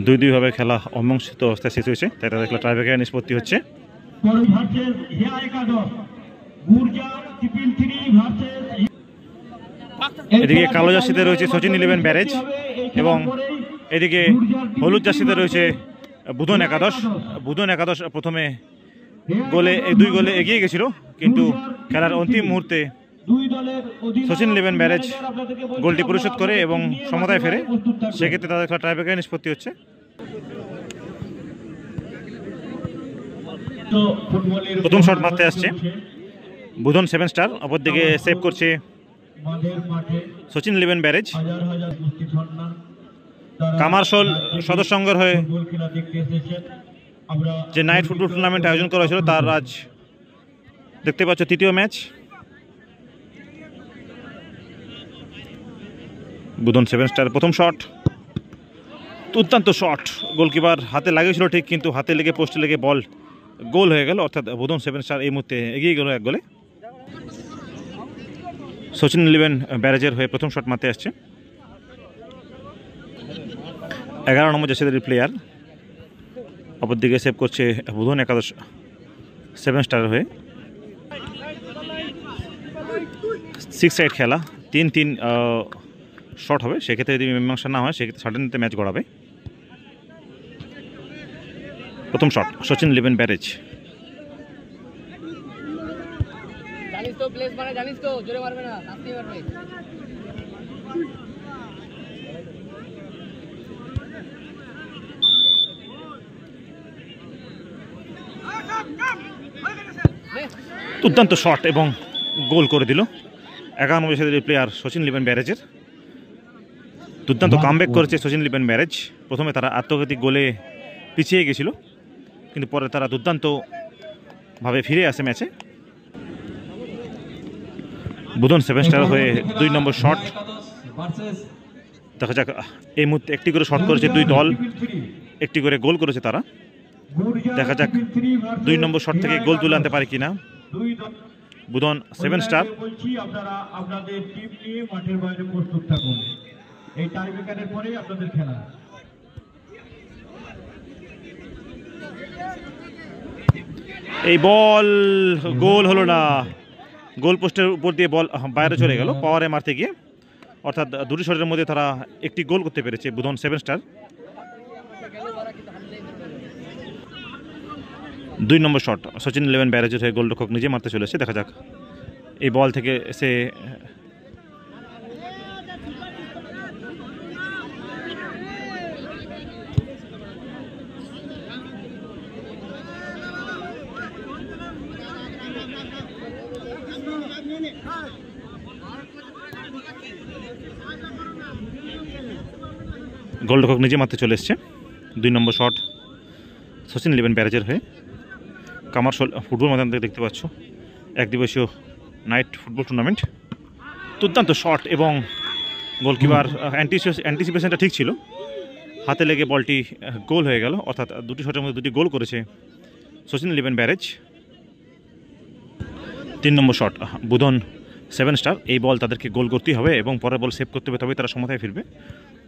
দুই ভাবে খেলা অমীমাংসিত অবস্থায় শেষ হয়েছে, তাই তাদের টাইব্রেকার নিষ্পত্তি হচ্ছে। এদিকে কালো জার্সিতে রয়েছে সচিন 11 ব্যারেজ এবং এদিকে হলুদ জার্সিতে রয়েছে বুধন একাদশ। বুধন একাদশ প্রথমে দুই গোলে এগিয়ে গেছিল, কিন্তু খেলার অন্তিম মুহূর্তে সচিন 11 ব্যারেজ গোলটি পরিশোধ করে এবং সমতায় ফেরে। সেক্ষেত্রে তাদের খেলা টাইব্রেকার নিষ্পত্তি হচ্ছে। প্রথম শট মারতে আসছে বুধন 7 স্টার, অপরদিকে সেভ করছে সচিন 11 ব্যারেজ। কামারশোল সদর সংঘের হয়ে যে নাইট ফুটবল টুর্নামেন্ট আয়োজন করা হয়েছিল তার আজ দেখতে পাচ্ছ তৃতীয় ম্যাচ। বুধন 7 স্টার প্রথম শট, দুর্দান্ত শট। গোলকিপার হাতে লাগিয়েছিল ঠিক, কিন্তু হাতে লেগে পোস্টে লেগে বল গোল হয়ে গেল, অর্থাৎ বুধন 7 স্টার এই মুহূর্তে এগিয়ে গেল 1 গোলে। সচিন 11 ব্যারেজের হয়ে প্রথম শট মারতে আসছে 11 নম্বর জার্সির প্লেয়ার, অপরদিকে সেভ করছে বুধন একাদশ 7 স্টারের হয়ে। 6 সাইড খেলা, 3-3 শট হবে। সেক্ষেত্রে যদি মীমাংসা না হয় সেক্ষেত্রে সাডেনতে ম্যাচ গড়াবে। প্রথম শট সচিন 11 ব্যারেজ। দুর্দান্ত শট এবং গোল করে দিল 11 নম্বর জার্সির প্লেয়ার সচিন 11 ব্যারেজের। দুর্দান্ত কামব্যাক করেছে সচিন 11 ব্যারেজ। প্রথমে তারা আত্মঘাতী গোলে পিছিয়ে গেছিল, কিন্তু পরে তারা দুর্দান্তভাবে ফিরে আসে ম্যাচে। বুধন 7 স্টার হয়ে 2 নম্বর শট। দেখা যাক, এই মুহূর্তে একটি করে শট করেছে দুই দল, একটি করে গোল করেছে তারা। দেখা যাক 2 নম্বর শট থেকে গোল তুলে আনতে পারে কিনা বুধন 7 স্টার। এই বল গোল হলো না, গোল পোস্টের উপর দিয়ে বল বাইরে চলে গেল পাওয়ারে মারতে গিয়ে, অর্থাৎ দুটি শটের মধ্যে তারা একটি গোল করতে পেরেছে বুধন 7 স্টার। 2 নম্বর শট সচিন 11 ব্যারেজের হয়ে গোলরক্ষক নিজে মারতে চলেছে। দেখা যাক এই বল থেকে সে গোলরক্ষক নিজে মারতে চলে এসছে। 2 নম্বর শট সচিন 11 ব্যারেজের হয়ে। কামারশোল ফুটবল ময়দান থেকে দেখতে পাচ্ছ একদিবসীয় নাইট ফুটবল টুর্নামেন্ট। দুর্দান্ত শট এবং গোলকিপার অ্যান্টিসিপেশনটা ঠিক ছিল, হাতে লেগে বলটি গোল হয়ে গেল, অর্থাৎ দুটি শটের মধ্যে দুটি গোল করেছে সচিন 11 ব্যারেজ। 3 নম্বর শট বুধন 7 স্টার। এই বল তাদেরকে গোল করতেই হবে এবং পরের বল সেভ করতে হবে, তবেই তারা সমতায় ফিরবে।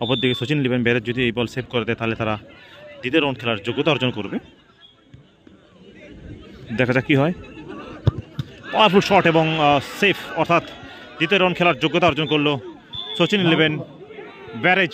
অপরদিকে সচিন 11 ব্যারেজ যদি এই বল সেভ করে দেয় তাহলে তারা দ্বিতীয় রাউন্ড খেলার যোগ্যতা অর্জন করবে। দেখা যাক কি হয়। পাওয়ারফুল শট এবং সেফ, অর্থাৎ দ্বিতীয় রাউন্ড খেলার যোগ্যতা অর্জন করলো সচিন 11 ব্যারেজ।